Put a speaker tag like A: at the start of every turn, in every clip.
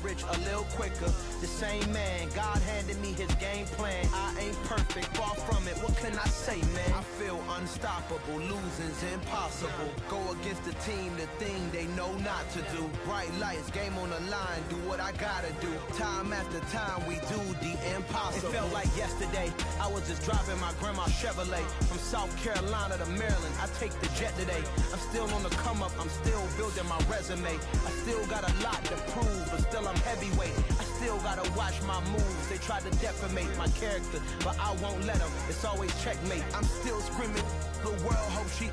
A: rich a little quicker. The same man, God handed me his game plan. I ain't perfect, far from it, what can I say, man? I feel unstoppable, losing's impossible. Go against the team, the thing they know not to do. Bright lights, game on the line, do what I gotta do. Time after time, we do the impossible. It felt like yesterday, I was just driving my grandma's Chevrolet. From South Carolina to Maryland, I take the jet today. I'm still on the come up, I'm still building my resume. I still got a lot to prove, but still I'm heavyweight. I still gotta watch my moves. They tried to defamate my character, but I won't let them. It's always checkmate. I'm still screaming, the world hope she.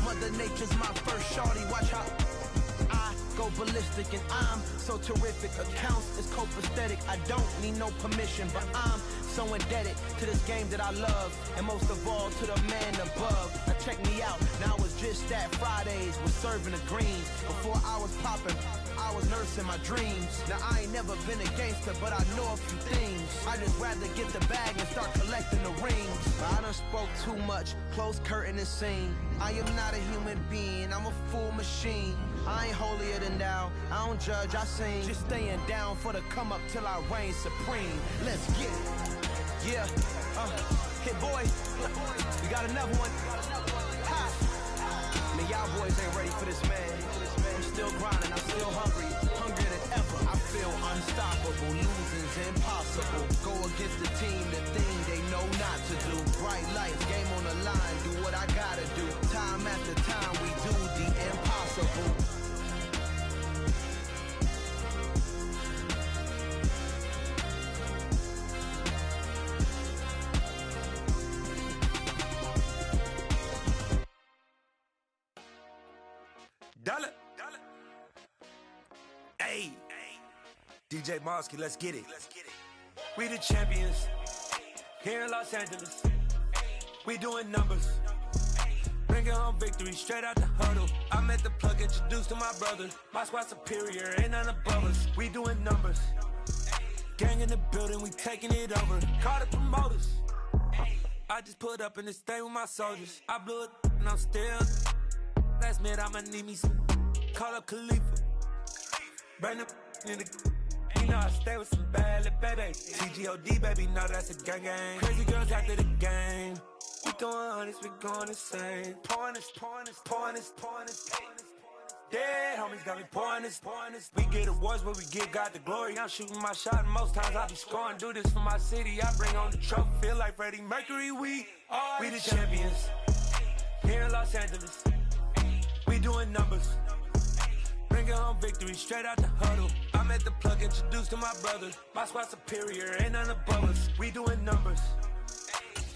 A: Mother Nature's my first shorty. Watch how I go ballistic, and I'm so terrific. Accounts is copacetic. I don't need no permission, but I'm so indebted to this game that I love, and most of all to the man above. Now check me out. Now it's just that Fridays was serving the greens. Before I was popping, I was nursing my dreams. Now I ain't never been a gangster, but I know a few things. I just rather get the bag and start collecting the rings. But I done spoke too much, close curtain and scene. I am not a human being, I'm a full machine. I ain't holier than thou, I don't judge, I sing. Just staying down for the come up till I reign supreme. Let's get it. Yeah, hit boy, we got another one. Ha. Man, y'all boys ain't ready for this, man. I'm still grinding, I'm still hungry, hungrier than ever. I feel unstoppable, losing's impossible. Go against the team, the thing they know not to do. Bright lights, game on the line, do what I gotta do. Time after time, we do the impossible.
B: Dollar. Hey, DJ Mosky, let's get it. We the champions here in Los Angeles. We doing numbers, bringing home victory straight out the huddle. I met the plug, introduced to my brother. My squad superior, ain't none above us. We doing numbers, gang in the building, we taking it over. Call the promoters. I just put up in this thing with my soldiers. I blew it and I'm still. Last minute I'ma need me some. Call up Khalifa. Burn up in the. You know I stay with some bad little baby. TGOD baby, know that's a gang gang. Crazy girls after the game. We going honest, we going insane. Pouring this. Dead homies got me pouring this. We get awards, but we give God the glory. I'm shooting my shot, and most times I be scoring. Do this for my city, I bring on the trophy. Feel like Freddie Mercury, we the champions here in Los Angeles. We doing numbers, bringing home victory straight out the huddle. I met the plug, introduced to my brother. My squad superior, ain't none above us. We doing numbers,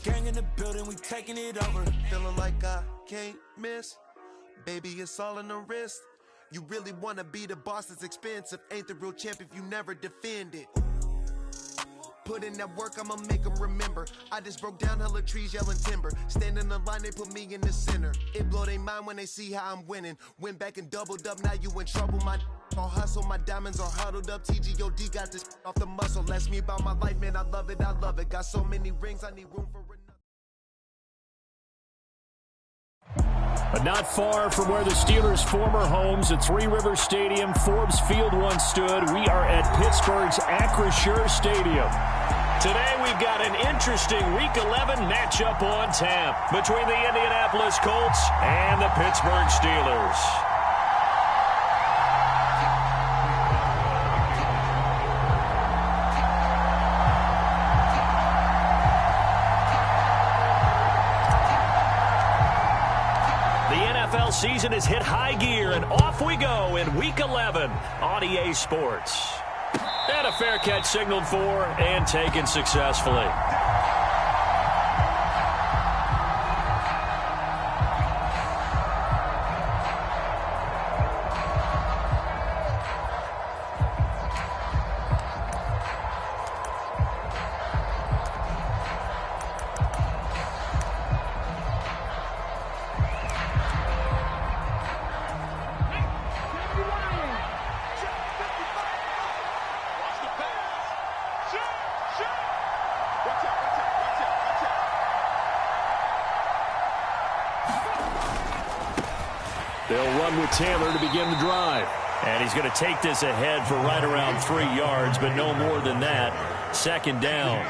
B: gang in the building, we taking it over.
C: Feeling like I can't miss, baby, it's all in the wrist. You really wanna be the boss, it's expensive. Ain't the real champ if you never defend it. Put in that work, I'ma make them remember. I just broke down hella trees, yelling timber. Stand in the line, they put me in the center. It blow their mind when they see how I'm winning. Went back and doubled up, now you in trouble. My all hustle, my diamonds are huddled up. TGOD got this off the muscle. That's me about my life, man, I love it. Got so many rings, I need room for another.
D: But not far from where the Steelers' former homes at Three Rivers Stadium, Forbes Field once stood, we are at Pittsburgh's Acrisure Stadium. Today we've got an interesting Week 11 matchup on tap between the Indianapolis Colts and the Pittsburgh Steelers. Season has hit high gear, and off we go in Week 11 on EA Sports. And a fair catch signaled for and taken successfully. They'll run with Taylor to begin the drive. And he's going to take this ahead for right around 3 yards, but no more than that. Second down.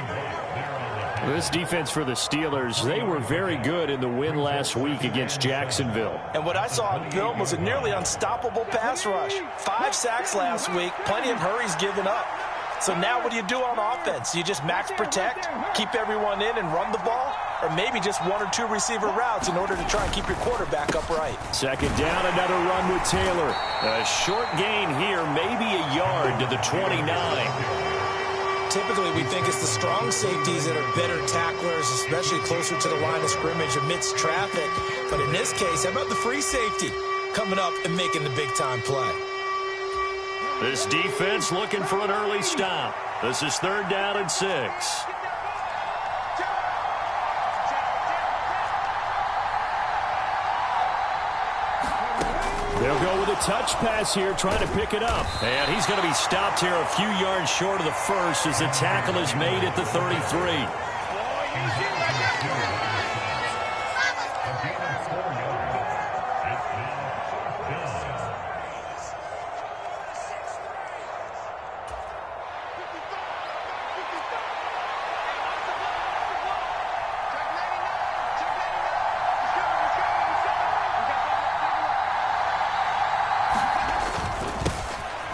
D: This defense for the Steelers, they were very good in the win last week against Jacksonville.
E: And what I saw on film was a nearly unstoppable pass rush. 5 sacks last week, plenty of hurries given up. So now what do you do on offense? You just max protect, keep everyone in and run the ball? Or maybe just 1 or 2 receiver routes in order to try and keep your quarterback upright.
D: Second down, another run with Taylor. A short gain here, maybe a yard to the 29.
E: Typically, we think it's the strong safeties that are better tacklers, especially closer to the line of scrimmage amidst traffic. But in this case, how about the free safety coming up and making the big-time play?
D: This defense looking for an early stop. This is 3rd down and 6. They'll go with a touch pass here, trying to pick it up. And he's going to be stopped here a few yards short of the first as the tackle is made at the 33.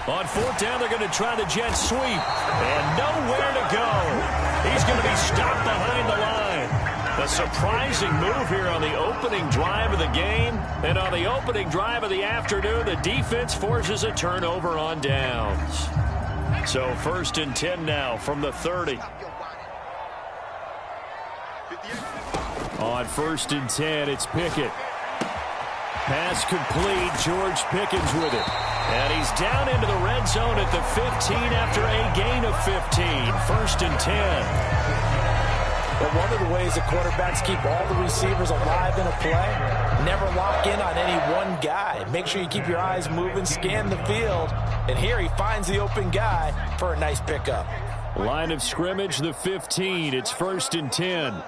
D: On 4th down, they're going to try the jet sweep. And nowhere to go. He's going to be stopped behind the line. A surprising move here on the opening drive of the game. And on the opening drive of the afternoon, the defense forces a turnover on downs. So 1st and 10 now from the 30. On 1st and 10, it's Pickett. Pass complete. George Pickens with it. And he's down into the red zone at the 15 after a gain of 15. 1st and 10.
E: But one of the ways that quarterbacks keep all the receivers alive in a play, never lock in on any one guy. Make sure you keep your eyes moving, scan the field. And here he finds the open guy for a nice pickup.
D: Line of scrimmage, the 15. It's 1st and 10.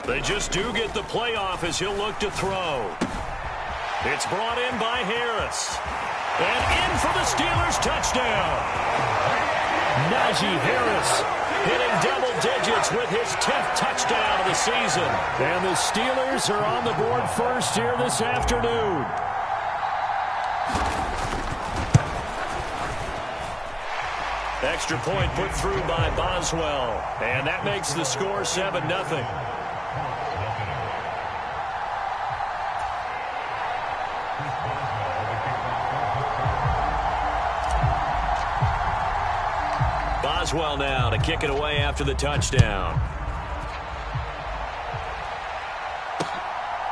D: They just do get the playoff as he'll look to throw. It's brought in by Harris. And in for the Steelers touchdown. Najee Harris hitting double digits with his 10th touchdown of the season. And the Steelers are on the board first here this afternoon. Extra point put through by Boswell. And that makes the score 7-0. Boswell now to kick it away after the touchdown.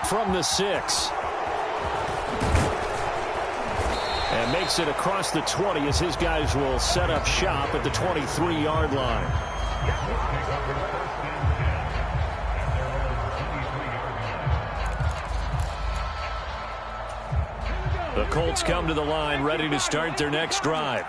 D: From the 6. And makes it across the 20 as his guys will set up shop at the 23-yard line. The Colts come to the line ready to start their next drive.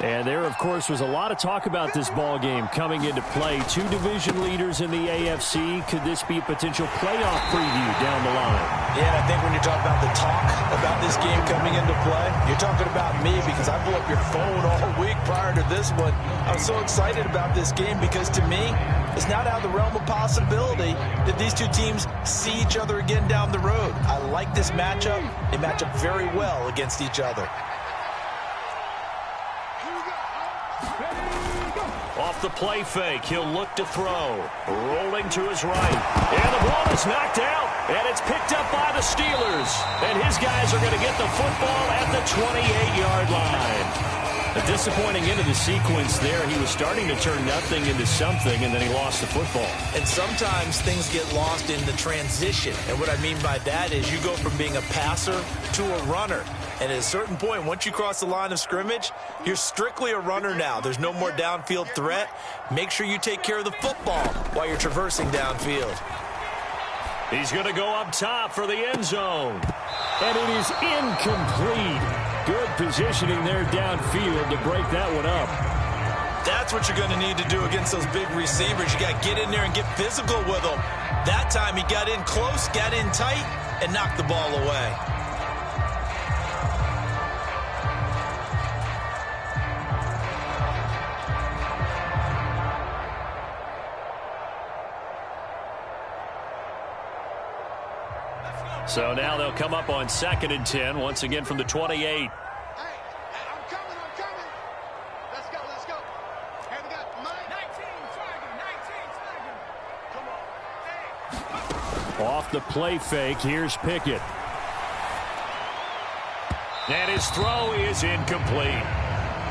D: And there, of course, was a lot of talk about this ball game coming into play. 2 division leaders in the AFC. Could this be a potential playoff preview down the line?
E: Yeah, and I think when you talk about the talk about this game coming into play, you're talking about me because I blew up your phone all week prior to this one. I was so excited about this game because to me, it's not out of the realm of possibility that these two teams see each other again down the road. I like this matchup. They match up very well against each other.
D: Off the play fake, he'll look to throw. Rolling to his right. And the ball is knocked out. And it's picked up by the Steelers. And his guys are going to get the football at the 28-yard line. A disappointing end of the sequence there. He was starting to turn nothing into something, and then he lost the football.
E: And sometimes things get lost in the transition. And what I mean by that is you go from being a passer to a runner. And at a certain point, once you cross the line of scrimmage, you're strictly a runner now. There's no more downfield threat. Make sure you take care of the football while you're traversing downfield.
D: He's going to go up top for the end zone. And it is incomplete. Good positioning there downfield to break that one up.
E: That's what you're going to need to do against those big receivers. You got to get in there and get physical with them. That time he got in close, got in tight, and knocked the ball away.
D: So now they'll come up on 2nd and 10, once again from the 28.
F: Hey, I'm coming. Let's go. Hey, we got 19 tagging. Come on. Hey.
D: Off the play fake, here's Pickett. And his throw is incomplete.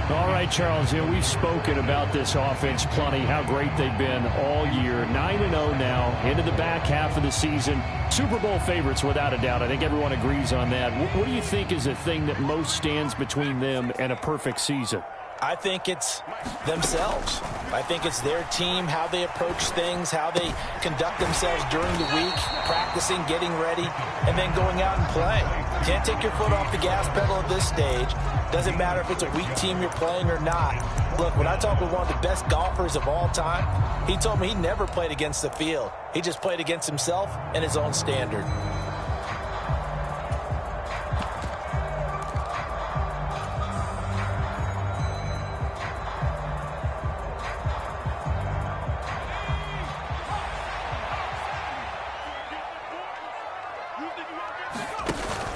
D: All right, Charles, we've spoken about this offense plenty, how great they've been all year. 9-0 now, into the back half of the season. Super Bowl favorites, without a doubt. I think everyone agrees on that. What do you think is the thing that most stands between them and a perfect season?
E: I think it's themselves. I think it's their team, how they approach things, how they conduct themselves during the week, practicing, getting ready, and then going out and playing. Can't take your foot off the gas pedal at this stage. Doesn't matter if it's a weak team you're playing or not. Look, when I talk with one of the best golfers of all time, he told me he never played against the field. He just played against himself and his own standard.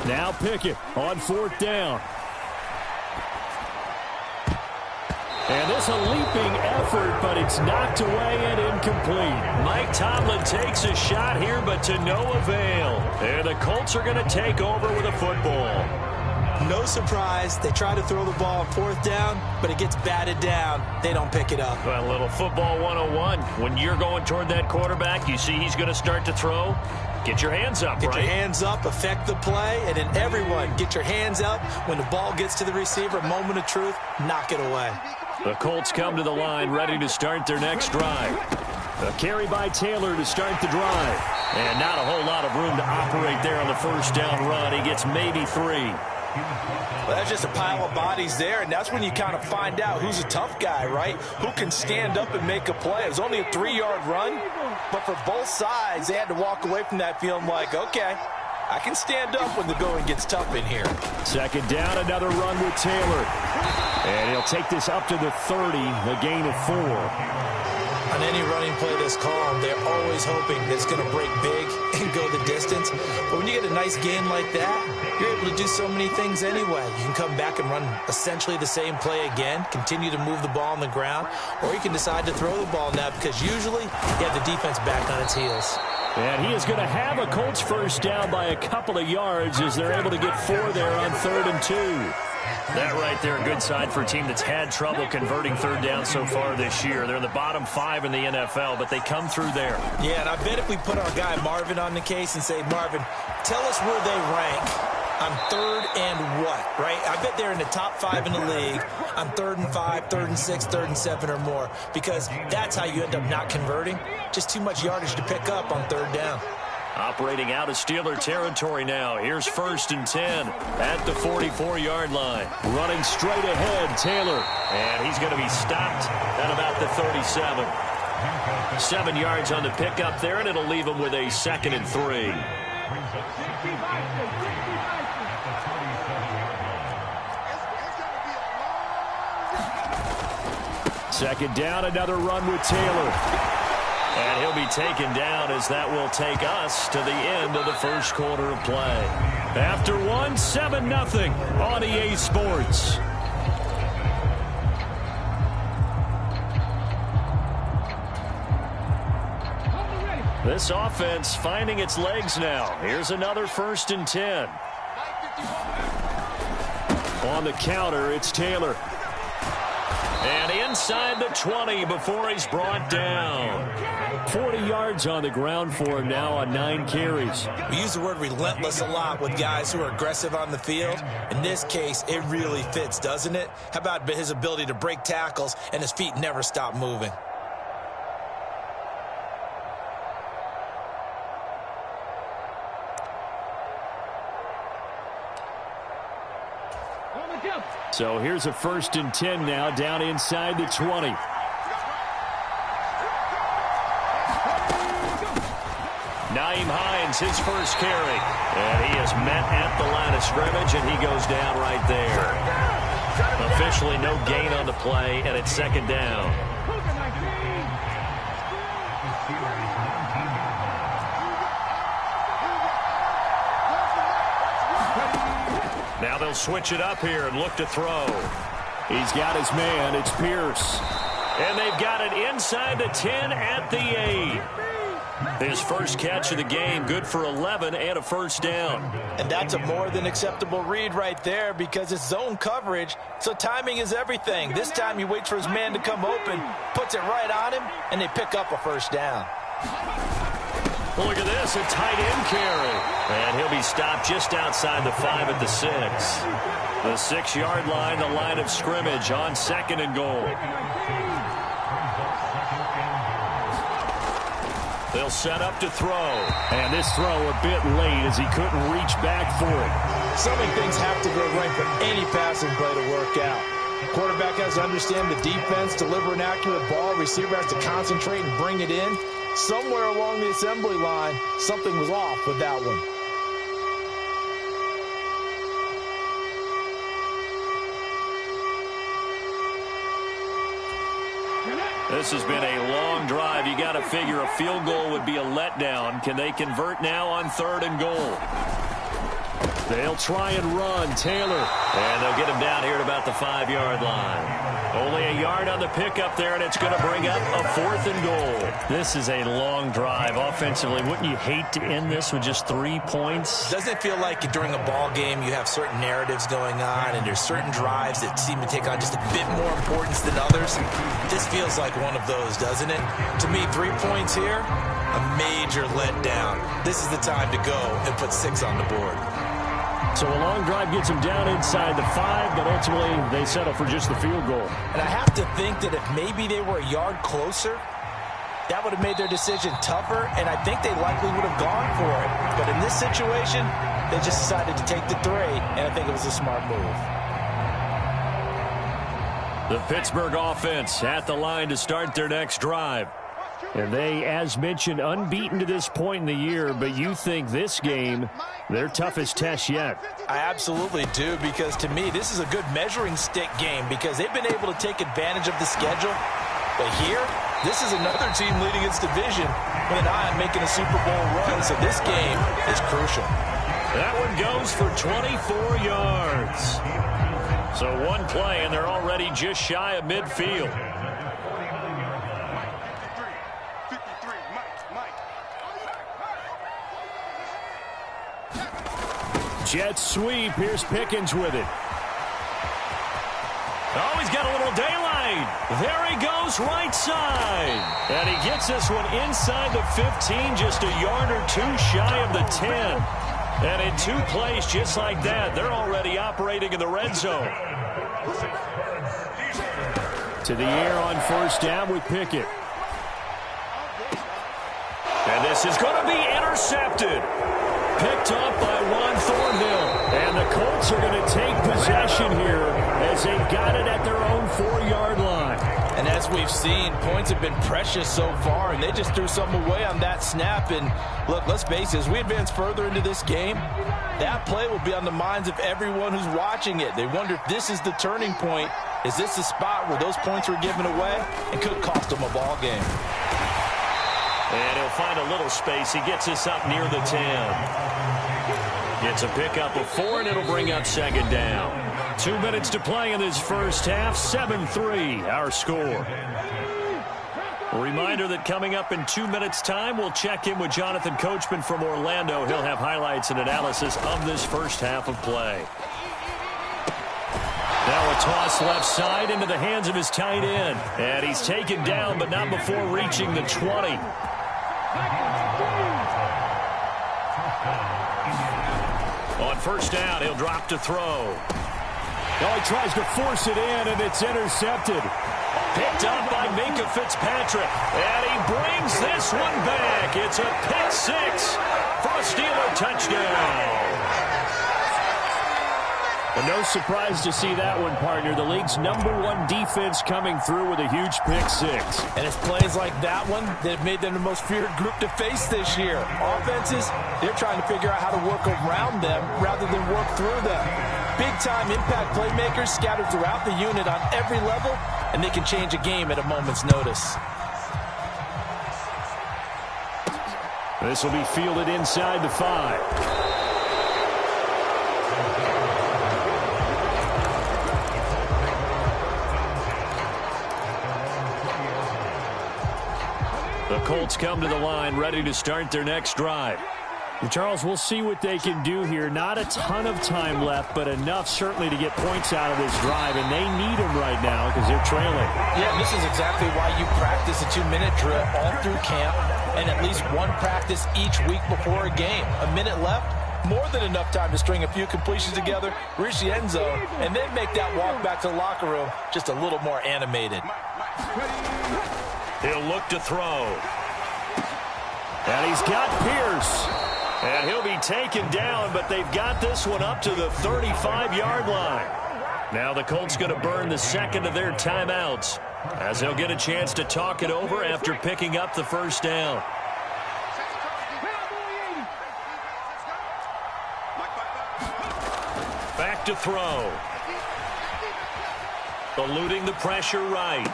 D: Now Pickett on 4th down. And this a leaping effort, but it's knocked away and incomplete. Mike Tomlin takes a shot here, but to no avail. And the Colts are going to take over with a football.
E: No surprise, they try to throw the ball on 4th down, but it gets batted down. They don't pick it up.
D: Well, a little football 101. When you're going toward that quarterback, you see he's going to start to throw. Get your hands up,
E: Get
D: right?
E: your hands up, affect the play, and then everyone get your hands up. When the ball gets to the receiver, moment of truth, knock it away.
D: The Colts come to the line ready to start their next drive. A carry by Taylor to start the drive. And not a whole lot of room to operate there on the 1st down run. He gets maybe 3.
E: Well, that's just a pile of bodies there, and that's when you kind of find out who's a tough guy, right? Who can stand up and make a play. It was only a 3-yard run, but for both sides, they had to walk away from that feeling like, okay, I can stand up when the going gets tough in here.
D: 2nd down, another run with Taylor. And he'll take this up to the 30, a gain of 4.
E: On any running play that's called, they're always hoping that it's going to break big and go the distance. But when you get a nice gain like that, you're able to do so many things anyway. You can come back and run essentially the same play again, continue to move the ball on the ground, or you can decide to throw the ball now because usually you have the defense back on its heels.
D: And he is going to have a Colts 1st down by a couple of yards as they're able to get 4 there on 3rd and 2. That right there, a good sign for a team that's had trouble converting 3rd down so far this year. They're in the bottom 5 in the NFL, but they come through there.
E: Yeah, and I bet if we put our guy Marvin on the case and say, Marvin, tell us where they rank on 3rd and what, right? I bet they're in the top 5 in the league on 3rd and 5, 3rd and 6, 3rd and 7 or more, because that's how you end up not converting. Just too much yardage to pick up on 3rd down.
D: Operating out of Steeler territory now. Here's 1st and 10 at the 44-yard line. Running straight ahead, Taylor. And he's going to be stopped at about the 37. 7 yards on the pickup there, and it'll leave him with a 2nd and 3. Second down, another run with Taylor. And he'll be taken down as that will take us to the end of the 1st quarter of play. After 1, 7-0 on EA Sports. This offense finding its legs now. Here's another 1st and 10. On the counter, it's Taylor. And inside the 20 before he's brought down. 40 yards on the ground for him now on 9 carries.
E: We use the word relentless a lot with guys who are aggressive on the field. In this case, it really fits, doesn't it? How about his ability to break tackles and his feet never stop moving?
D: So here's a 1st and 10 now, down inside the 20. Nyheim Hines, his first carry. And he is met at the line of scrimmage, and he goes down right there. Officially no gain on the play, and it's 2nd down. Now they'll switch it up here and look to throw. He's got his man. It's Pierce. And they've got it inside the 10 at the 8. His first catch of the game, good for 11 and a 1st down.
E: And that's a more than acceptable read right there because it's zone coverage, so timing is everything. This time he waits for his man to come open, puts it right on him, and they pick up a 1st down.
D: Well, look at this, a tight end carry. And he'll be stopped just outside the 5 at the 6. The 6-yard line, the line of scrimmage on 2nd and goal. They'll set up to throw. And this throw a bit late as he couldn't reach back for it.
E: So many things have to go right for any passing play to work out. Quarterback has to understand the defense, deliver an accurate ball. Receiver has to concentrate and bring it in. Somewhere along the assembly line, something was off with that one.
D: This has been a long drive. You got to figure a field goal would be a letdown. Can they convert now on 3rd and goal? They'll try and run. Taylor. And they'll get him down here at about the 5-yard line. Only a yard on the pickup there, and it's going to bring up a 4th and goal. This is a long drive offensively. Wouldn't you hate to end this with just 3 points?
E: Doesn't it feel like during a ball game you have certain narratives going on and there's certain drives that seem to take on just a bit more importance than others? This feels like one of those, doesn't it? To me, 3 points here, a major letdown. This is the time to go and put 6 on the board.
D: So a long drive gets them down inside the 5, but ultimately they settle for just the field goal.
E: And I have to think that if maybe they were a yard closer, that would have made their decision tougher, and I think they likely would have gone for it. But in this situation, they just decided to take the 3, and I think it was a smart move.
D: The Pittsburgh offense at the line to start their next drive. And they, as mentioned, unbeaten to this point in the year, but you think this game, their toughest test yet.
E: I absolutely do, because to me, this is a good measuring stick game because they've been able to take advantage of the schedule. But here, this is another team leading its division with an eye on making a Super Bowl run, so this game is crucial.
D: That one goes for 24 yards. So one play, and they're already just shy of midfield. Jet sweep. Here's Pickens with it. Oh, he's got a little daylight. There he goes, right side. And he gets this one inside the 15, just a yard or 2 shy of the 10. And in 2 plays just like that, they're already operating in the red zone. To the air on 1st down with Pickett. And this is going to be intercepted. Picked up by Juan Thornhill. And the Colts are going to take possession here as they've got it at their own 4-yard line.
E: And as we've seen, points have been precious so far, and they just threw some away on that snap. And look, let's face it, as we advance further into this game, that play will be on the minds of everyone who's watching it. They wonder if this is the turning point. Is this the spot where those points were given away? It could cost them a ball game.
D: And he'll find a little space. He gets us up near the 10. Gets a pickup of 4, and it'll bring up 2nd down. 2 minutes to play in this first half. 7-3, our score. A reminder that coming up in 2 minutes' time, we'll check in with Jonathan Coachman from Orlando. He'll have highlights and analysis of this first half of play. Now a toss left side into the hands of his tight end. And he's taken down, but not before reaching the 20. On 1st down, he'll drop to throw. Oh, he tries to force it in, and it's intercepted. Picked up by Minkah Fitzpatrick. And he brings this one back. It's a pick 6 for a Steeler touchdown. Well, no surprise to see that one, partner. The league's #1 defense coming through with a huge pick-6.
E: And it's plays like that one that have made them the most feared group to face this year. Offenses, they're trying to figure out how to work around them rather than work through them. Big-time impact playmakers scattered throughout the unit on every level, and they can change a game at a moment's notice.
D: This will be fielded inside the 5. The Colts come to the line, ready to start their next drive. Charles, we'll see what they can do here. Not a ton of time left, but enough certainly to get points out of this drive, and they need them right now because they're trailing.
E: Yeah, this is exactly why you practice a 2-minute drill all through camp and at least one practice each week before a game. A minute left, more than enough time to string a few completions together, reach the end zone, and then make that walk back to the locker room just a little more animated.
D: He'll look to throw. And he's got Pierce. And he'll be taken down, but they've got this one up to the 35-yard line. Now the Colts going to burn the second of their timeouts as they'll get a chance to talk it over after picking up the first down. Back to throw. Eluding the pressure right.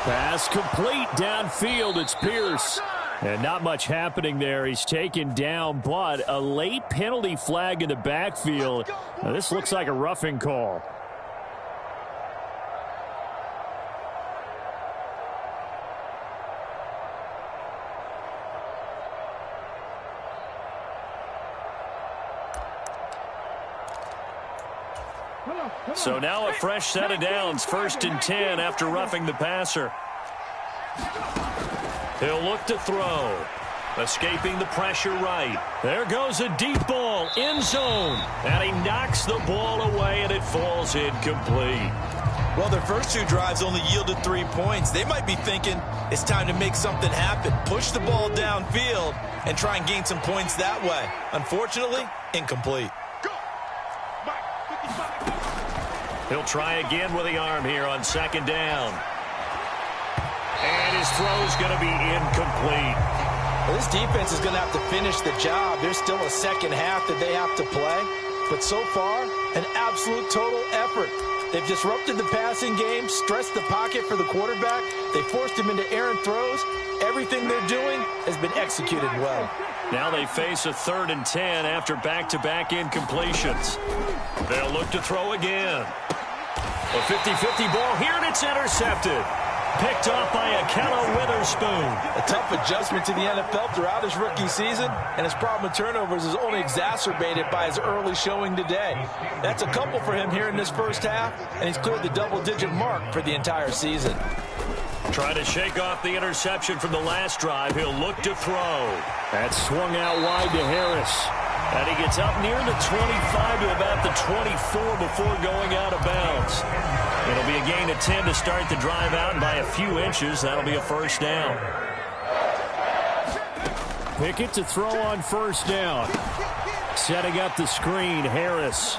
D: Pass complete downfield. It's Pierce. And not much happening there. He's taken down, but a late penalty flag in the backfield. Now, this looks like a roughing call. So now a fresh set of downs, 1st and 10 after roughing the passer. He'll look to throw. Escaping the pressure right. There goes a deep ball, end zone. And he knocks the ball away, and it falls incomplete.
E: Well, their first 2 drives only yielded 3 points. They might be thinking it's time to make something happen. Push the ball downfield and try and gain some points that way. Unfortunately, incomplete.
D: He'll try again with the arm here on 2nd down. And his throw's going to be incomplete.
E: Well, this defense is going to have to finish the job. There's still a second half that they have to play. But so far, an absolute total effort. They've disrupted the passing game, stressed the pocket for the quarterback. They forced him into errant throws. Everything they're doing has been executed well.
D: Now they face a 3rd and 10 after back-to-back incompletions. They'll look to throw again. A 50-50 ball here, and it's intercepted. Picked off by Akello Witherspoon.
E: A tough adjustment to the NFL throughout his rookie season, and his problem with turnovers is only exacerbated by his early showing today. That's a couple for him here in this first half, and he's cleared the double-digit mark for the entire season.
D: Trying to shake off the interception from the last drive. He'll look to throw. That's swung out wide to Harris. And he gets up near the 25 to about the 24 before going out of bounds. It'll be a gain of 10 to start the drive out, and by a few inches, that'll be a first down. Pickett to throw on 1st down. Setting up the screen, Harris.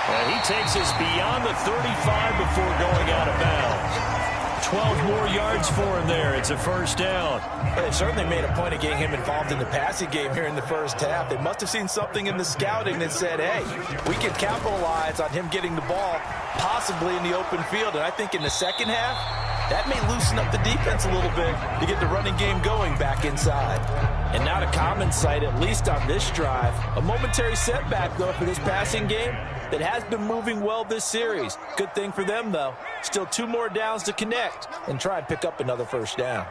D: And he takes us beyond the 35 before going out of bounds. 12 more yards for him there. It's a first down.
E: They certainly made a point of getting him involved in the passing game here in the first half. They must have seen something in the scouting that said, hey, we can capitalize on him getting the ball possibly in the open field. And I think in the second half, that may loosen up the defense a little bit to get the running game going back inside. And not a common sight, at least on this drive. A momentary setback, though, for this passing game that has been moving well this series. Good thing for them, though. Still 2 more downs to connect and try and pick up another first down.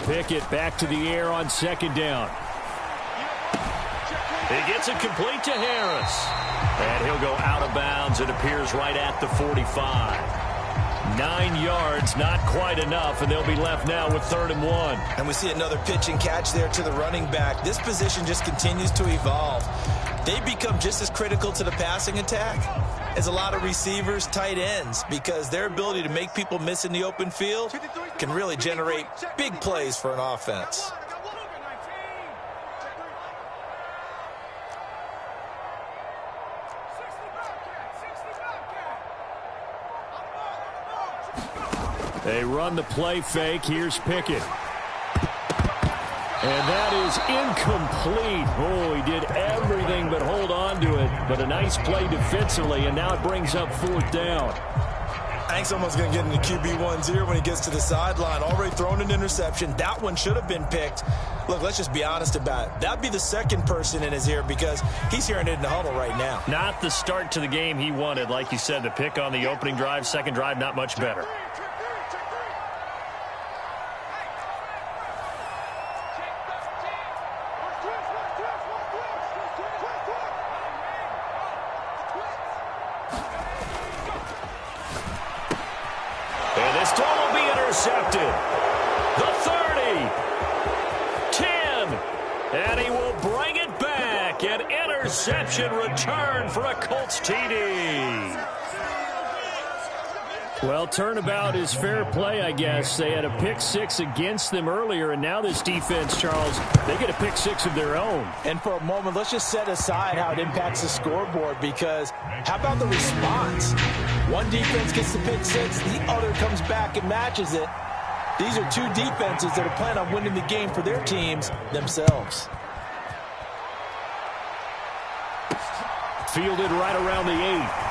D: Pickett back to the air on 2nd down. He gets it complete to Harris. And he'll go out of bounds. It appears right at the 45. 9 yards, not quite enough, and they'll be left now with 3rd and 1.
E: And we see another pitch and catch there to the running back. This position just continues to evolve. They become just as critical to the passing attack as a lot of receivers, tight ends, because their ability to make people miss in the open field can really generate big plays for an offense.
D: They run the play fake. Here's Pickett. And that is incomplete. Oh, he did everything but hold on to it. But a nice play defensively, and now it brings up 4th down.
E: I think someone's going to get into QB1's ear when he gets to the sideline. Already thrown an interception. That one should have been picked. Look, let's just be honest about it. That'd be the second person in his ear because he's hearing it in the huddle right now.
D: Not the start to the game he wanted. Like you said, the pick on the opening drive, second drive, not much better. And this throw will be intercepted. The 30. 10. And he will bring it back. An interception return for a Colts TD. Well, turnabout is fair play, I guess. They had a pick 6 against them earlier, and now this defense, Charles, they get a pick 6 of their own.
E: And for a moment, let's just set aside how it impacts the scoreboard, because how about the response? One defense gets the pick 6, the other comes back and matches it. These are two defenses that are planning on winning the game for their teams themselves.
D: Fielded right around the 8.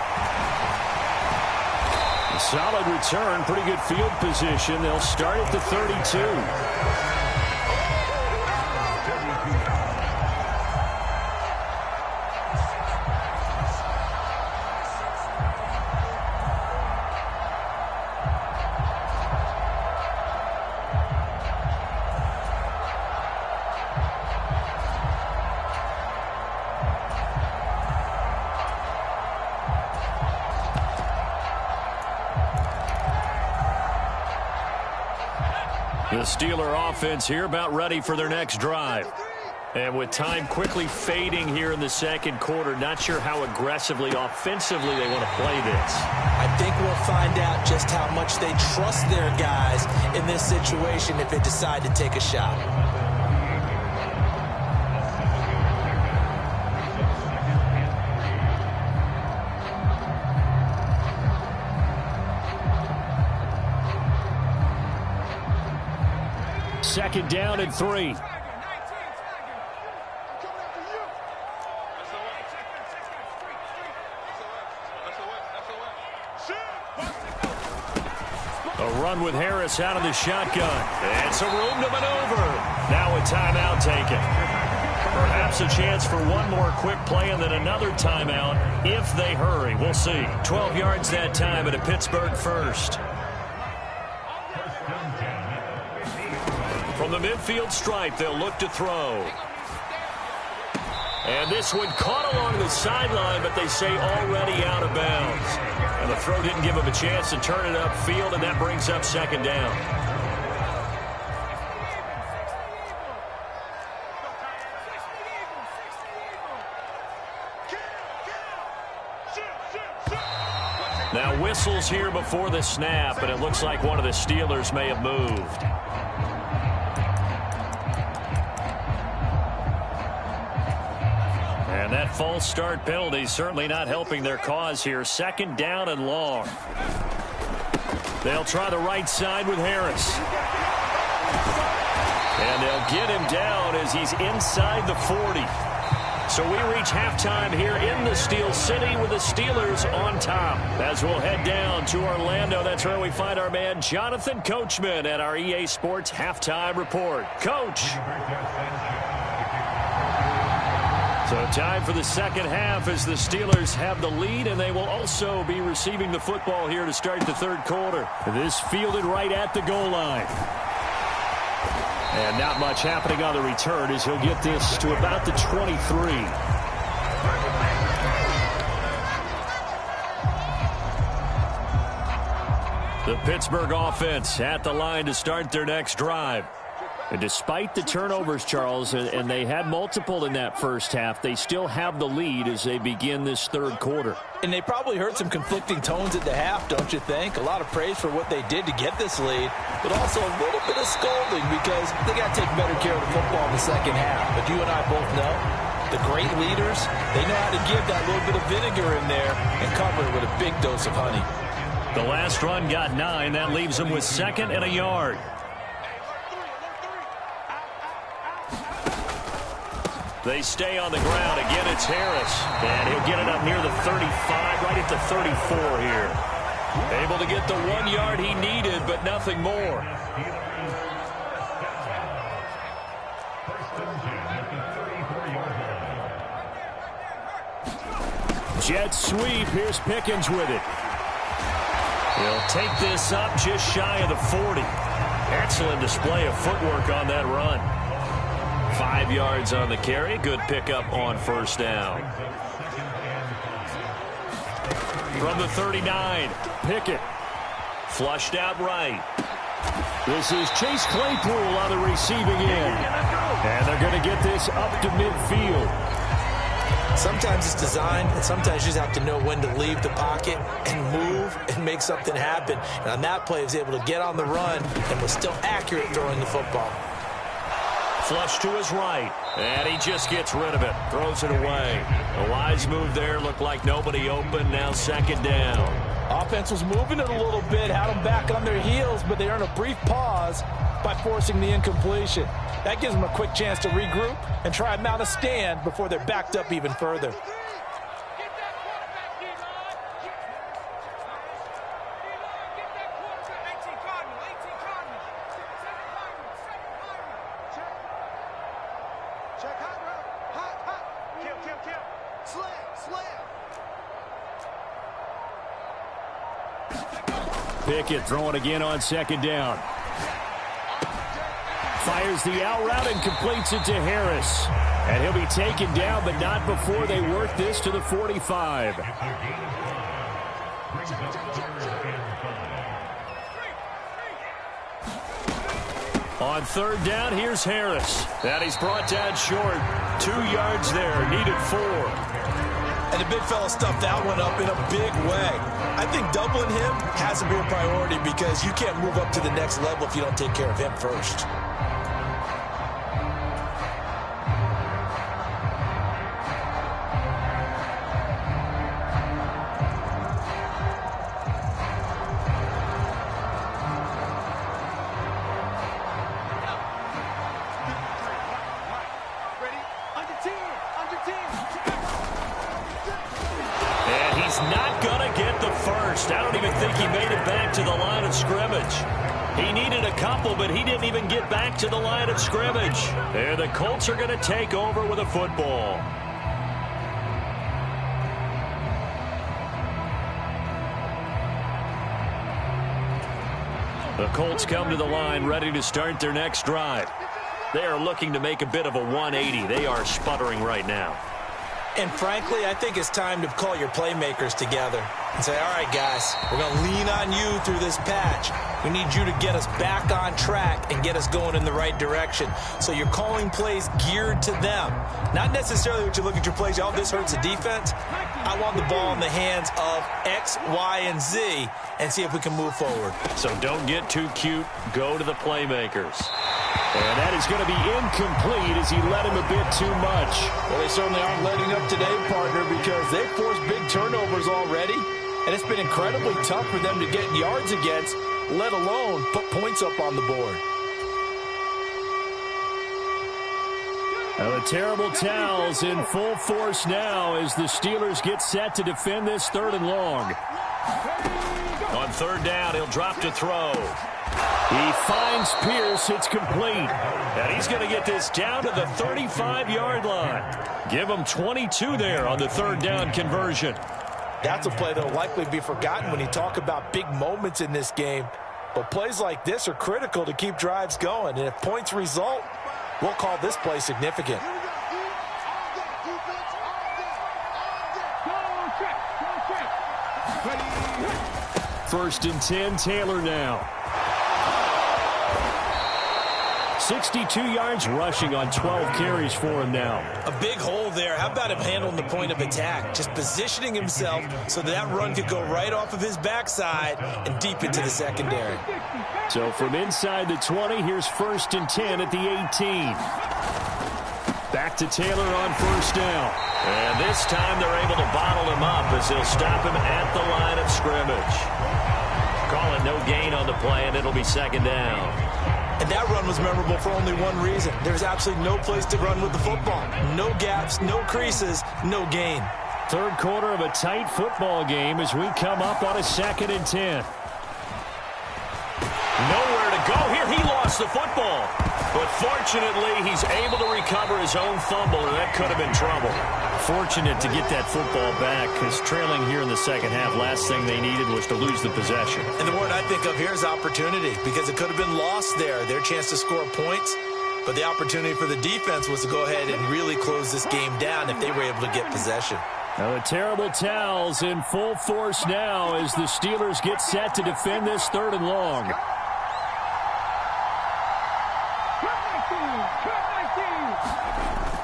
D: Solid return, pretty good field position. They'll start at the 32. The Steeler offense here about ready for their next drive. And with time quickly fading here in the second quarter, not sure how aggressively, offensively they want to play this.
E: I think we'll find out just how much they trust their guys in this situation if they decide to take a shot.
D: Second down and 3. A run with Harris out of the shotgun. And some room to maneuver. Now a timeout taken. Perhaps a chance for one more quick play and then another timeout if they hurry. We'll see. 12 yards that time at a Pittsburgh first. From the midfield stripe, they'll look to throw. And this one caught along the sideline, but they say already out of bounds. And the throw didn't give him a chance to turn it upfield, and that brings up second down. Now whistles here before the snap, and it looks like one of the Steelers may have moved. And that false start penalty certainly not helping their cause here. Second down and long. They'll try the right side with Harris. And they'll get him down as he's inside the 40. So we reach halftime here in the Steel City with the Steelers on top. As we'll head down to Orlando, that's where we find our man Jonathan Coachman at our EA Sports Halftime Report. Coach. So time for the second half as the Steelers have the lead, and they will also be receiving the football here to start the third quarter. This fielded right at the goal line. And not much happening on the return as he'll get this to about the 23. The Pittsburgh offense at the line to start their next drive. And despite the turnovers, Charles, and they had multiple in that first half, they still have the lead as they begin this third quarter.
E: And they probably heard some conflicting tones at the half, don't you think? A lot of praise for what they did to get this lead, but also a little bit of scolding because they got to take better care of the football in the second half. But you and I both know the great leaders, they know how to give that little bit of vinegar in there and cover it with a big dose of honey.
D: The last run got 9. That leaves him with 2nd and a yard. They stay on the ground. Again, it's Harris. And he'll get it up near the 35, right at the 34 here. Able to get the 1 yard he needed, but nothing more. Jet sweep. Here's Pickens with it. He'll take this up just shy of the 40. Excellent display of footwork on that run. 5 yards on the carry. Good pickup on first down. From the 39, Pickett. Flushed out right. This is Chase Claypool on the receiving end. And they're going to get this up to midfield.
E: Sometimes it's designed, and sometimes you just have to know when to leave the pocket and move and make something happen. And on that play, he was able to get on the run and was still accurate throwing the football.
D: Flush to his right, and he just gets rid of it. Throws it away. A wise move there. Looked like nobody open. Now 2nd down.
E: Offense was moving it a little bit, had them back on their heels, but they earned a brief pause by forcing the incompletion. That gives them a quick chance to regroup and try and mount a stand before they're backed up even further.
D: Pickett throwing again on 2nd down. Fires the out route and completes it to Harris. And he'll be taken down, but not before they work this to the 45. On 3rd down, here's Harris. And he's brought down short. 2 yards there, needed 4.
E: And the big fella stuffed that one up in a big way. I think doubling him has to be a priority because you can't move up to the next level if you don't take care of him first.
D: I don't even think he made it back to the line of scrimmage. He needed a couple, but he didn't even get back to the line of scrimmage. And the Colts are going to take over with a football. The Colts come to the line ready to start their next drive. They are looking to make a bit of a 180. They are sputtering right now.
E: And frankly, I think it's time to call your playmakers together and say, all right, guys, we're going to lean on you through this patch. We need you to get us back on track and get us going in the right direction. So you're calling plays geared to them. Not necessarily what you look at your plays, oh, this hurts the defense. I want the ball in the hands of X, Y, and Z and see if we can move forward.
D: So don't get too cute. Go to the playmakers. And that is going to be incomplete as he let him a bit too much.
E: Well, they certainly aren't letting up today, partner, because they've forced big turnovers already. And it's been incredibly tough for them to get yards against, let alone put points up on the board.
D: Now the terrible towels in full force now as the Steelers get set to defend this 3rd and long. On 3rd down, he'll drop to throw. He finds Pierce. It's complete. And he's going to get this down to the 35-yard line. Give him 22 there on the 3rd down conversion.
E: That's a play that will likely be forgotten when you talk about big moments in this game. But plays like this are critical to keep drives going. And if points result, we'll call this play significant.
D: 1st and 10, Taylor now. 62 yards rushing on 12 carries for him now.
E: A big hole there. How about him handling the point of attack? Just positioning himself so that run could go right off of his backside and deep into the secondary.
D: So from inside the 20, here's 1st and 10 at the 18. Back back to Taylor on first down. And this time they're able to bottle him up as they'll stop him at the line of scrimmage. Call it no gain on the play, and it'll be second down.
E: And that run was memorable for only one reason. There's absolutely no place to run with the football. No gaps, no creases, no gain.
D: Third quarter of a tight football game as we come up on a 2nd and 10. Nowhere to go here. He lost the football. But fortunately, he's able to recover his own fumble, and that could have been trouble. Fortunate to get that football back, because trailing here in the second half, last thing they needed was to lose the possession.
E: And the word I think of here is opportunity, because it could have been lost there. Their chance to score points, but the opportunity for the defense was to go ahead and really close this game down if they were able to get possession.
D: Now the terrible towels in full force now as the Steelers get set to defend this 3rd and long.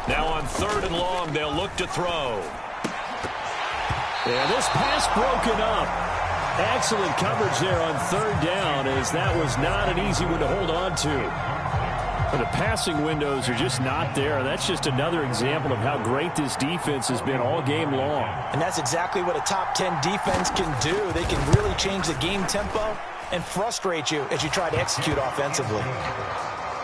D: Now on 3rd and long, they'll look to throw. Yeah, this pass broken up. Excellent coverage there on 3rd down, as that was not an easy one to hold on to. But the passing windows are just not there. That's just another example of how great this defense has been all game long.
E: And that's exactly what a top 10 defense can do. They can really change the game tempo and frustrate you as you try to execute offensively.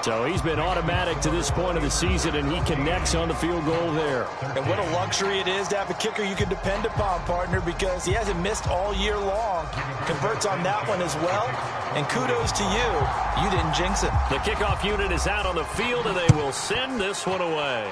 D: So he's been automatic to this point of the season, and he connects on the field goal there.
E: And what a luxury it is to have a kicker you can depend upon, partner, because he hasn't missed all year long. Converts on that one as well. And kudos to you. You didn't jinx it.
D: The kickoff unit is out on the field, and they will send this one away.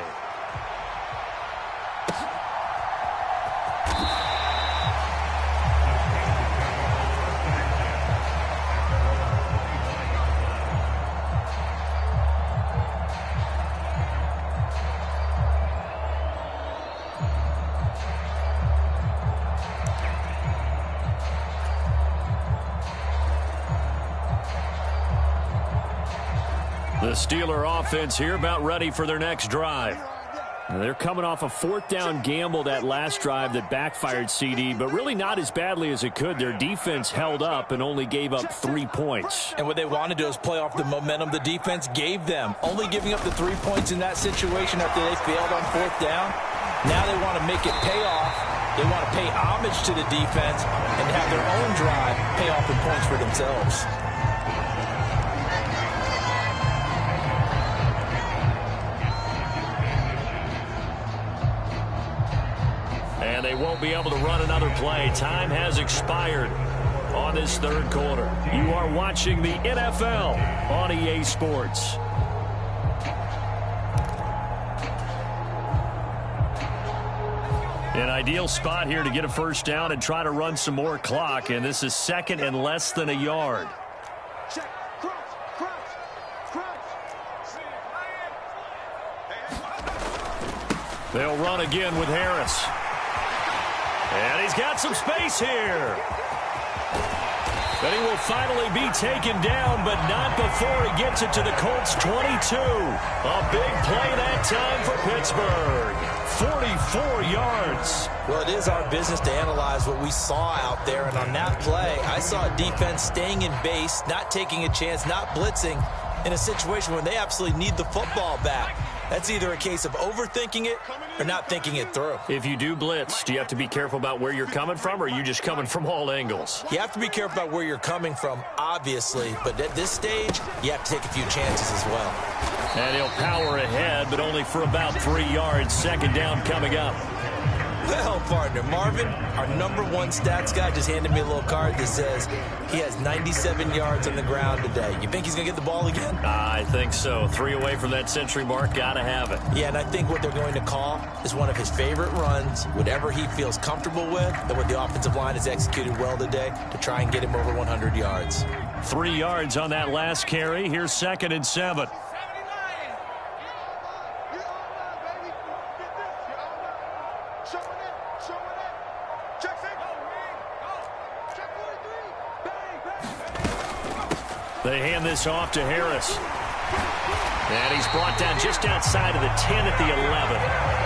D: The Steeler offense here about ready for their next drive. They're coming off a 4th down gamble that last drive that backfired, CD, but really not as badly as it could. Their defense held up and only gave up 3 points.
E: And what they want to do is play off the momentum the defense gave them. Only giving up the 3 points in that situation after they failed on 4th down. Now they want to make it pay off. They want to pay homage to the defense and have their own drive pay off in points for themselves.
D: And they won't be able to run another play. Time has expired on this 3rd quarter. You are watching the NFL on EA Sports. An ideal spot here to get a first down and try to run some more clock. And this is 2nd and less than a yard. They'll run again with Harris. And he's got some space here. But he will finally be taken down, but not before he gets it to the Colts 22. A big play that time for Pittsburgh. 44 yards.
E: Well, it is our business to analyze what we saw out there. And on that play, I saw a defense staying in base, not taking a chance, not blitzing in a situation where they absolutely need the football back. That's either a case of overthinking it or not thinking it through.
D: If you do blitz, do you have to be careful about where you're coming from, or are you just coming from all angles?
E: You have to be careful about where you're coming from, obviously. But at this stage, you have to take a few chances as well.
D: And he'll power ahead, but only for about 3 yards. 2nd down coming up.
E: Well, partner, Marvin, our #1 stats guy, just handed me a little card that says he has 97 yards on the ground today. You think he's going to get the ball again?
D: I think so. 3 away from that century mark. Got to have it.
E: Yeah, and I think what they're going to call is one of his favorite runs, whatever he feels comfortable with, and what the offensive line has executed well today to try and get him over 100 yards.
D: 3 yards on that last carry. Here's 2nd and 7. They hand this off to Harris. And he's brought down just outside of the 10 at the 11.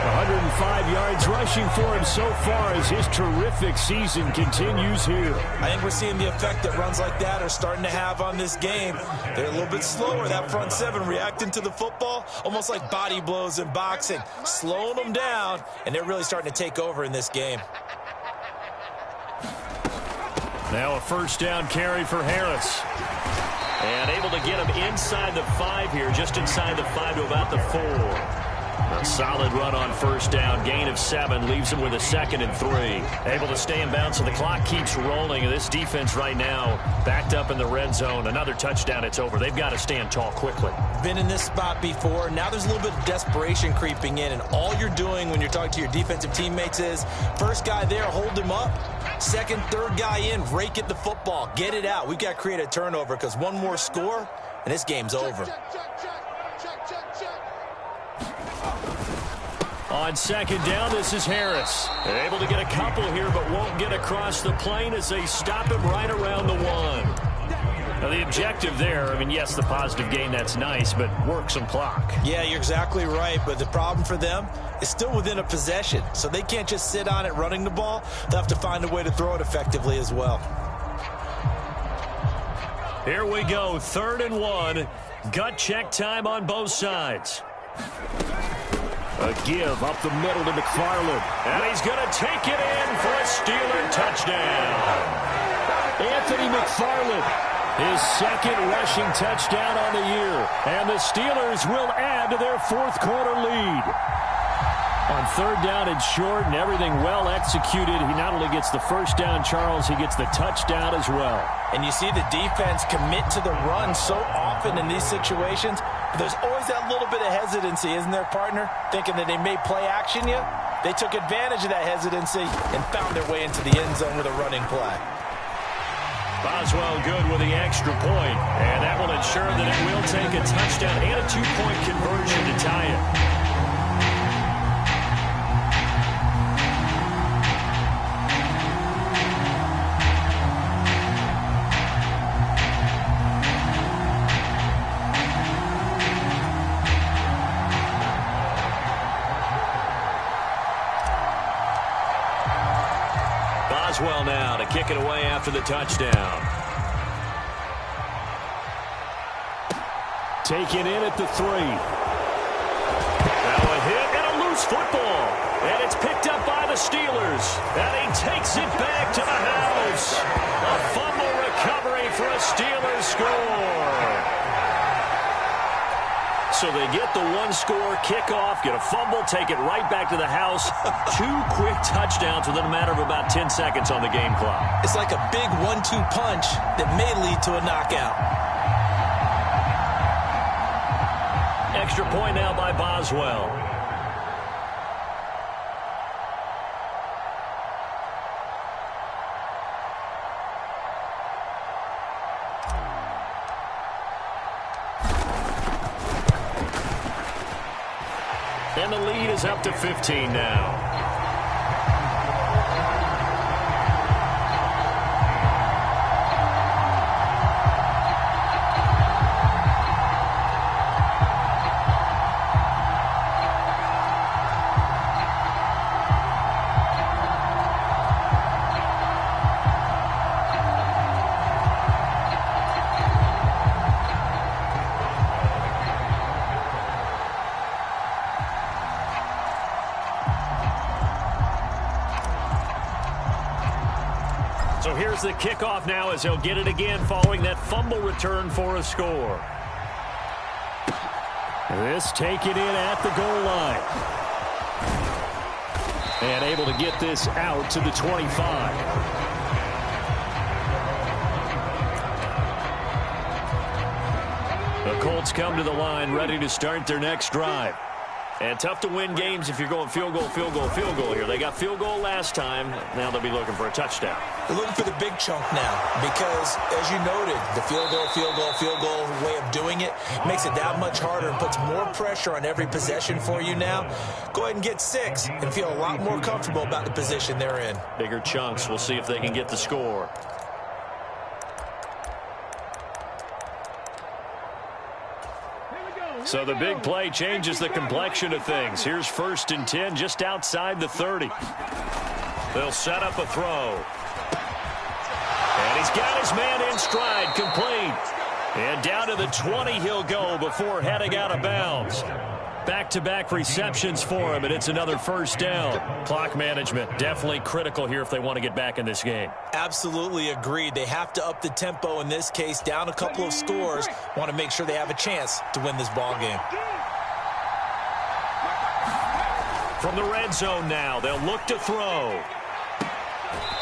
D: 105 yards rushing for him so far as his terrific season continues here.
E: I think we're seeing the effect that runs like that are starting to have on this game. They're a little bit slower, that front seven, reacting to the football, almost like body blows in boxing, slowing them down, and they're really starting to take over in this game.
D: Now a first down carry for Harris. And able to get him inside the 5 here, just inside the 5 to about the 4. A solid run on first down, gain of 7, leaves him with a 2nd and 3. Able to stay in bounds, so the clock keeps rolling. This defense right now backed up in the red zone. Another touchdown, it's over. They've got to stand tall quickly.
E: Been in this spot before. Now there's a little bit of desperation creeping in, and all you're doing when you're talking to your defensive teammates is, first guy there, hold him up. Second, third guy in, rake at the football. Get it out. We've got to create a turnover because one more score, and this game's over.
D: On second down, this is Harris. They're able to get a couple here, but won't get across the plane as they stop him right around the 1. Now, the objective there, I mean, yes, the positive gain, that's nice, but work some clock.
E: Yeah, you're exactly right, but the problem for them is still within a possession, so they can't just sit on it running the ball. They'll have to find a way to throw it effectively as well.
D: Here we go, 3rd and 1. Gut check time on both sides. A give up the middle to McFarland. And he's going to take it in for a Steeler touchdown. Anthony McFarland, his 2nd rushing touchdown on the year. And the Steelers will add to their 4th quarter lead. On 3rd down and short and everything well executed, he not only gets the first down, Charles, he gets the touchdown as well.
E: And you see the defense commit to the run so often in these situations. But there's always that little bit of hesitancy, isn't there, partner? Thinking that they may play action you. They took advantage of that hesitancy and found their way into the end zone with a running play.
D: Boswell good with the extra point, and that will ensure that it will take a touchdown and a 2-point conversion to tie it. Boswell now to kick it away after the touchdown. Taken in at the 3. Now a hit and a loose football. And it's picked up by the Steelers. And he takes it back to the house. A fumble recovery for a Steelers score. So they get the 1-score kickoff, get a fumble, take it right back to the house. 2 quick touchdowns within a matter of about 10 seconds on the game clock.
E: It's like a big 1-2 punch that may lead to a knockout.
D: Extra point now by Boswell. And the lead is up to 15 now. So here's the kickoff now as he'll get it again following that fumble return for a score. This taken in at the goal line. And able to get this out to the 25. The Colts come to the line ready to start their next drive. And tough to win games if you're going field goal, field goal, field goal here. They got field goal last time. Now they'll be looking for a touchdown.
E: They're looking for the big chunk now because, as you noted, the field goal way of doing it makes it that much harder and puts more pressure on every possession for you now. Go ahead and get 6 and feel a lot more comfortable about the position they're in.
D: Bigger chunks. We'll see if they can get the score. So the big play changes the complexion of things. Here's 1st and 10 just outside the 30. They'll set up a throw. And he's got his man in stride, complete. And down to the 20 he'll go before heading out of bounds. Back-to-back receptions for him, and it's another 1st down. Clock management, definitely critical here if they want to get back in this game.
E: Absolutely agreed. They have to up the tempo in this case, down a couple of scores. Want to make sure they have a chance to win this ball game.
D: From the red zone now, they'll look to throw.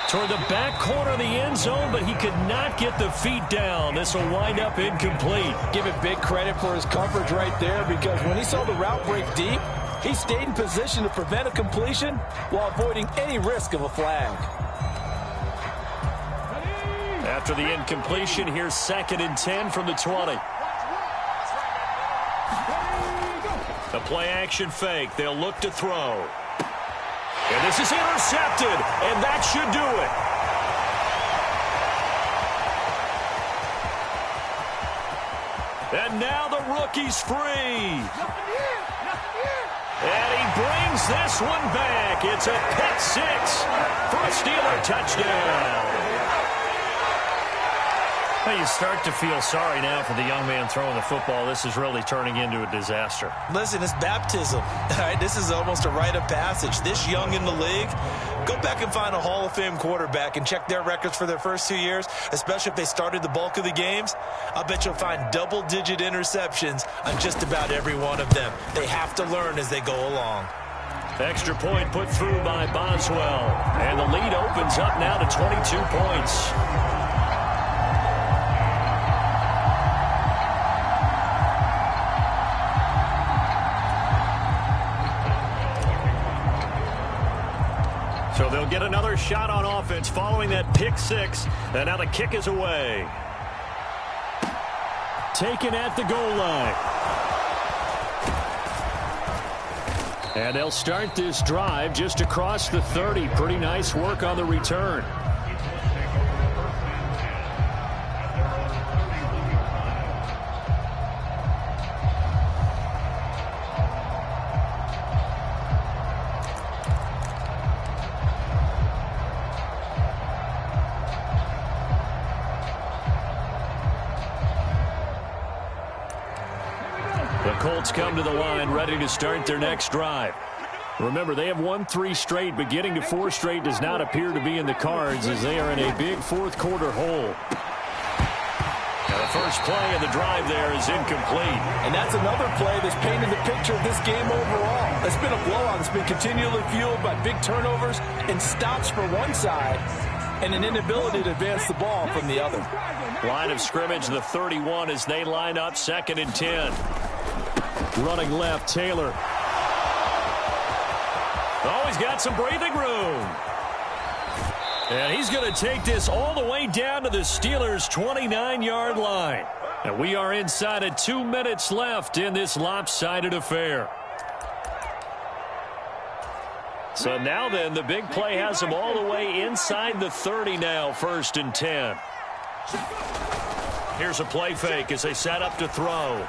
D: Toward the back corner of the end zone, but he could not get the feet down. This will wind up incomplete.
E: Give it big credit for his coverage right there, because when he saw the route break deep, he stayed in position to prevent a completion while avoiding any risk of a flag.
D: After the incompletion, here's 2nd and 10 from the 20. The play action fake. They'll look to throw. And this is intercepted, and that should do it. And now the rookie's free. And he brings this one back. It's a pick 6 for a Steeler touchdown. Well, you start to feel sorry now for the young man throwing the football. This is really turning into a disaster.
E: Listen, it's baptism. All right, this is almost a rite of passage. This young in the league, go back and find a Hall of Fame quarterback and check their records for their first 2 years, especially if they started the bulk of the games. I'll bet you'll find double-digit interceptions on just about every one of them. They have to learn as they go along.
D: Extra point put through by Boswell. And the lead opens up now to 22 points. So they'll get another shot on offense following that pick 6. And now the kick is away. Taken at the goal line. And they'll start this drive just across the 30. Pretty nice work on the return. Colts come to the line ready to start their next drive. Remember, they have won 3 straight, but getting to 4 straight does not appear to be in the cards as they are in a big 4th quarter hole. Now the first play of the drive there is incomplete.
E: And that's another play that's painted the picture of this game overall. It's been a blowout. It's been continually fueled by big turnovers and stops for one side and an inability to advance the ball from the other.
D: Line of scrimmage, the 31 as they line up 2nd and 10. Running left, Taylor. Oh, he's got some breathing room. And he's going to take this all the way down to the Steelers' 29-yard line. And we are inside of 2 minutes left in this lopsided affair. So now then, the big play has him all the way inside the 30 now, 1st and 10. Here's a play fake as they set up to throw.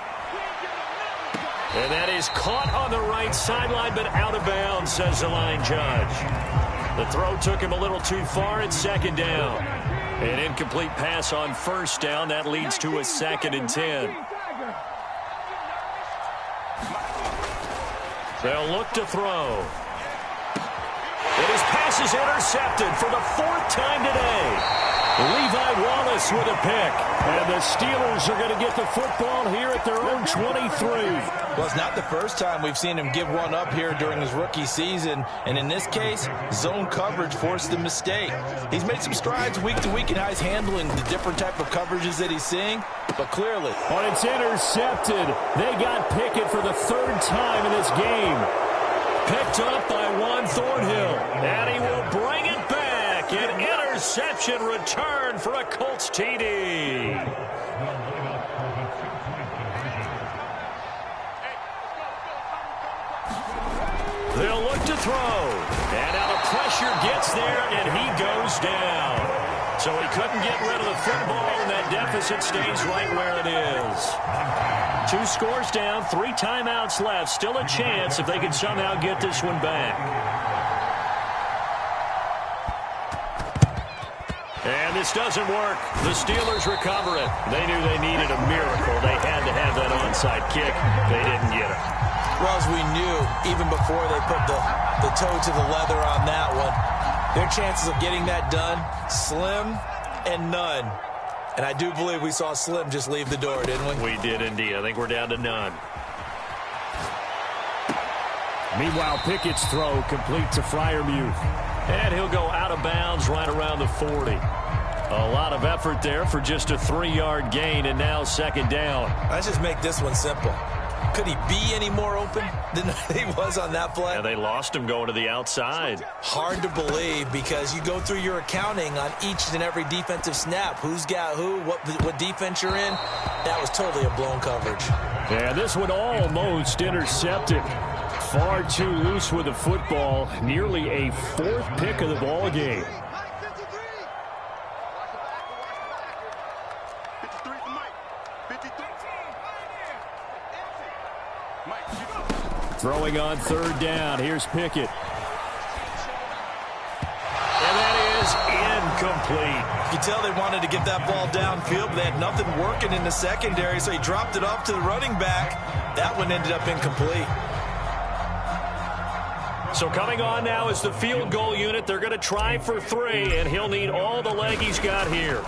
D: And that is caught on the right sideline, but out of bounds, says the line judge. The throw took him a little too far. It's 2nd down. An incomplete pass on 1st down. That leads to a 2nd and 10. They'll look to throw. And his pass is intercepted for the 4th time today. Levi Wallace with a pick. And the Steelers are going to get the football here at their own 23.
E: Well, it's not the first time we've seen him give one up here during his rookie season. And in this case, zone coverage forced the mistake. He's made some strides week to week in how he's handling the different type of coverages that he's seeing. But clearly,
D: when it's intercepted, they got Pickett for the 3rd time in this game. Picked up by Juan Thornhill. And he will bring it back. An interception return for a Colts TD. They'll look to throw. And now the pressure gets there, and he goes down. So he couldn't get rid of the football, and that deficit stays right where it is. 2 scores down, 3 timeouts left. Still a chance if they can somehow get this one back. And this doesn't work. The Steelers recover it. They knew they needed a miracle. They had to have that onside kick. They didn't get it.
E: Well, as we knew, even before they put the toe to the leather on that one, their chances of getting that done, slim and none. And I do believe we saw Slim just leave the door, didn't we?
D: We did indeed. I think we're down to none.
G: Meanwhile, Pickett's throw complete to Freiermuth.
D: And he'll go out of bounds right around the 40. A lot of effort there for just a 3-yard gain, and now 2nd down.
E: Let's just make this one simple. Could he be any more open than he was on that play?
D: Yeah, they lost him going to the outside.
E: Hard to believe because you go through your accounting on each and every defensive snap. Who's got who, what defense you're in. That was totally a blown coverage.
G: Yeah, this one almost intercepted. Far too loose with the football. Nearly a 4th pick of the ball game. Throwing on 3rd down. Here's Pickett.
D: And that is incomplete.
E: You can tell they wanted to get that ball downfield, but they had nothing working in the secondary, so he dropped it off to the running back. That one ended up incomplete.
D: So coming on now is the field goal unit. They're going to try for 3, and he'll need all the leg he's got here.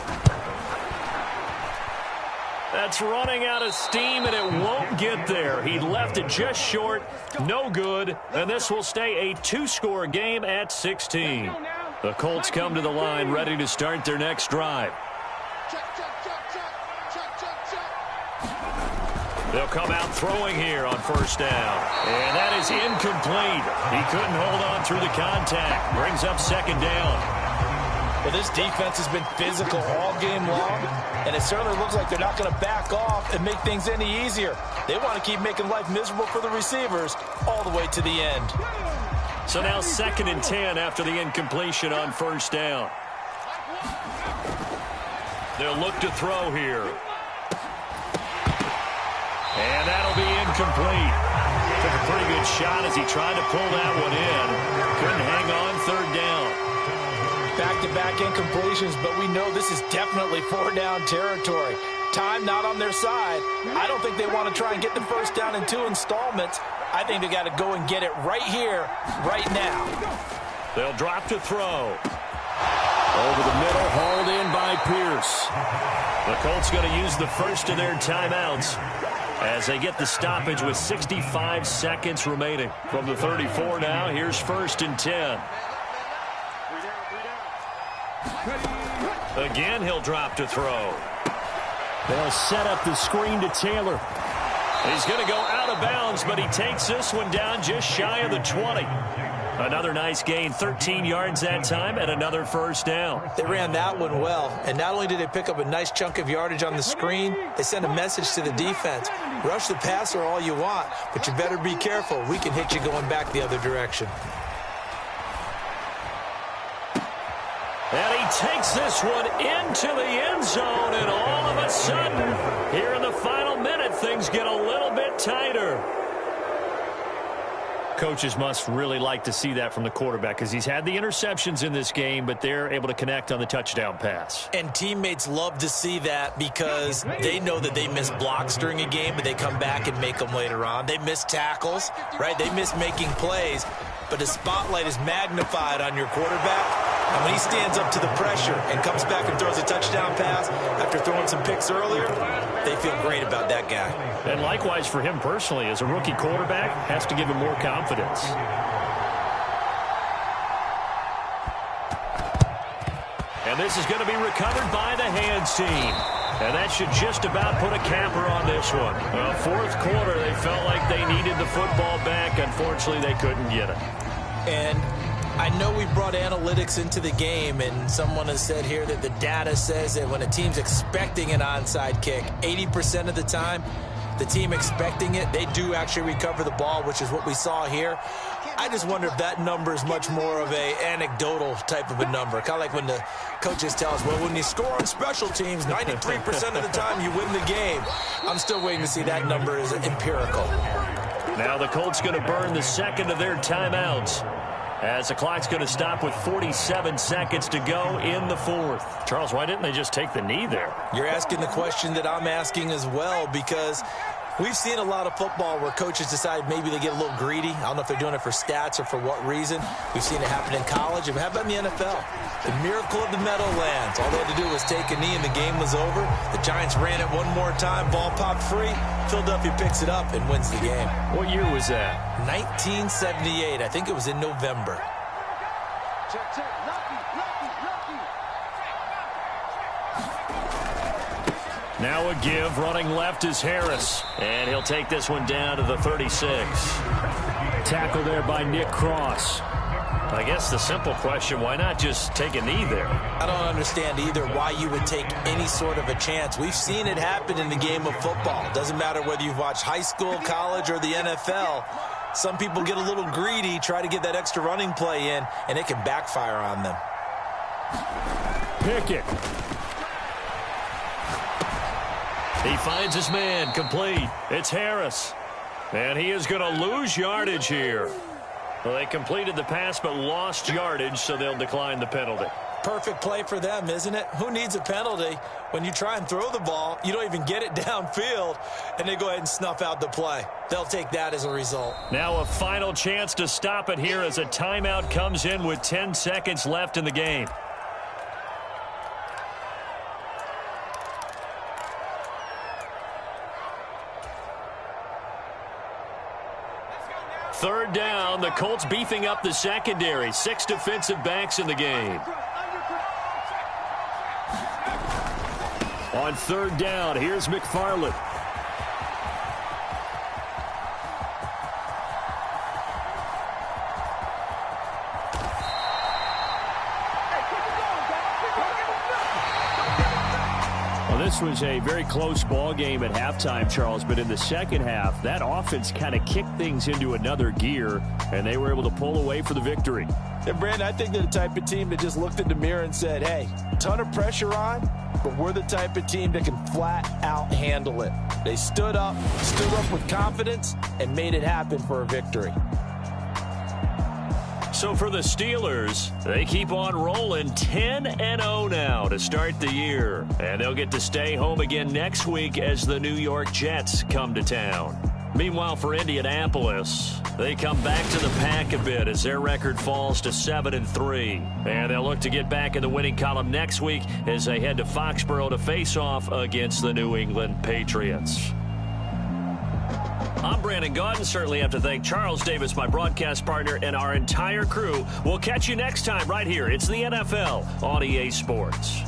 D: That's running out of steam, and it won't get there. He left it just short. No good. And this will stay a 2-score game at 16. The Colts come to the line ready to start their next drive. They'll come out throwing here on 1st down. And that is incomplete. He couldn't hold on through the contact. Brings up 2nd down.
E: Well, this defense has been physical all game long, and it certainly looks like they're not going to back off and make things any easier. They want to keep making life miserable for the receivers all the way to the end.
D: So now 2nd and 10 after the incompletion on 1st down. They'll look to throw here. And that'll be incomplete. Took a pretty good shot as he tried to pull that one in. Couldn't hang on 3rd down.
E: Back-to-back incompletions, but we know this is definitely 4-down territory. Time not on their side. I don't think they want to try and get the 1st down in 2 installments. I think they got to go and get it right here, right now.
D: They'll drop to throw.
G: Over the middle, hauled in by Pierce.
D: The Colts going to use the first of their timeouts as they get the stoppage with 65 seconds remaining. From the 34 now, here's 1st and 10. Again, he'll drop to throw.
G: They'll set up the screen to Taylor.
D: He's going to go out of bounds, but he takes this one down just shy of the 20. Another nice gain, 13 yards that time, and another 1st down.
E: They ran that one well, and not only did they pick up a nice chunk of yardage on the screen, they sent a message to the defense. Rush the passer all you want, but you better be careful. We can hit you going back the other direction.
D: And he takes this one into the end zone, and all of a sudden, here in the final minute, things get a little bit tighter. Coaches must really like to see that from the quarterback because he's had the interceptions in this game, but they're able to connect on the touchdown pass.
E: And teammates love to see that because they know that they miss blocks during a game, but they come back and make them later on. They miss tackles, right? They miss making plays, but the spotlight is magnified on your quarterback. And when he stands up to the pressure and comes back and throws a touchdown pass after throwing some picks earlier, they feel great about that guy.
D: And likewise for him personally, as a rookie quarterback, has to give him more confidence. And this is going to be recovered by the hands team. And that should just about put a capper on this one. Well, 4th quarter, they felt like they needed the football back. Unfortunately, they couldn't get it.
E: And I know we brought analytics into the game, and someone has said here that the data says that when a team's expecting an onside kick, 80% of the time, the team expecting it, they do actually recover the ball, which is what we saw here. I just wonder if that number is much more of a anecdotal type of a number. Kind of like when the coaches tell us, well, when you score on special teams, 93% of the time you win the game. I'm still waiting to see that number is empirical.
D: Now the Colts going to burn the second of their timeouts, as the clock's going to stop with 47 seconds to go in the fourth. Charles, why didn't they just take the knee there?
E: You're asking the question that I'm asking as well, because we've seen a lot of football where coaches decide maybe they get a little greedy. I don't know if they're doing it for stats or for what reason. We've seen it happen in college. And how about in the NFL? The miracle of the Meadowlands. All they had to do was take a knee and the game was over. The Giants ran it one more time. Ball popped free. Philadelphia picks it up and wins the game.
D: What year was that?
E: 1978. I think it was in November.
F: Check. Lucky.
D: Now a give. Running left is Harris. And he'll take this one down to the 36. Tackle there by Nick Cross. I guess the simple question, why not just take a knee there?
E: I don't understand either why you would take any sort of a chance. We've seen it happen in the game of football. Doesn't matter whether you've watched high school, college, or the NFL. Some people get a little greedy, try to get that extra running play in, and it can backfire on them.
D: Pickett. He finds his man, complete. It's Harris. And he is going to lose yardage here. Well, they completed the pass but lost yardage, so they'll decline the penalty.
E: Perfect play for them, isn't it? Who needs a penalty when you try and throw the ball, you don't even get it downfield, and they go ahead and snuff out the play? They'll take that as a result.
D: Now a final chance to stop it here as a timeout comes in with 10 seconds left in the game. Third down, the Colts beefing up the secondary. 6 defensive backs in the game. On third down, here's McFarland. Well, this was a very close ball game at halftime, Charles, but in the second half, that offense kind of kicked things into another gear, and they were able to pull away for the victory.
E: And, Brandon, I think they're the type of team that just looked in the mirror and said, hey, ton of pressure on, but we're the type of team that can flat out handle it. They stood up with confidence, and made it happen for a victory.
D: So for the Steelers, they keep on rolling 10-0 now to start the year. And they'll get to stay home again next week as the New York Jets come to town. Meanwhile, for Indianapolis, they come back to the pack a bit as their record falls to 7-3. And they'll look to get back in the winning column next week as they head to Foxborough to face off against the New England Patriots. I'm Brandon Gaudin. Certainly have to thank Charles Davis, my broadcast partner, and our entire crew. We'll catch you next time right here. It's the NFL on EA Sports.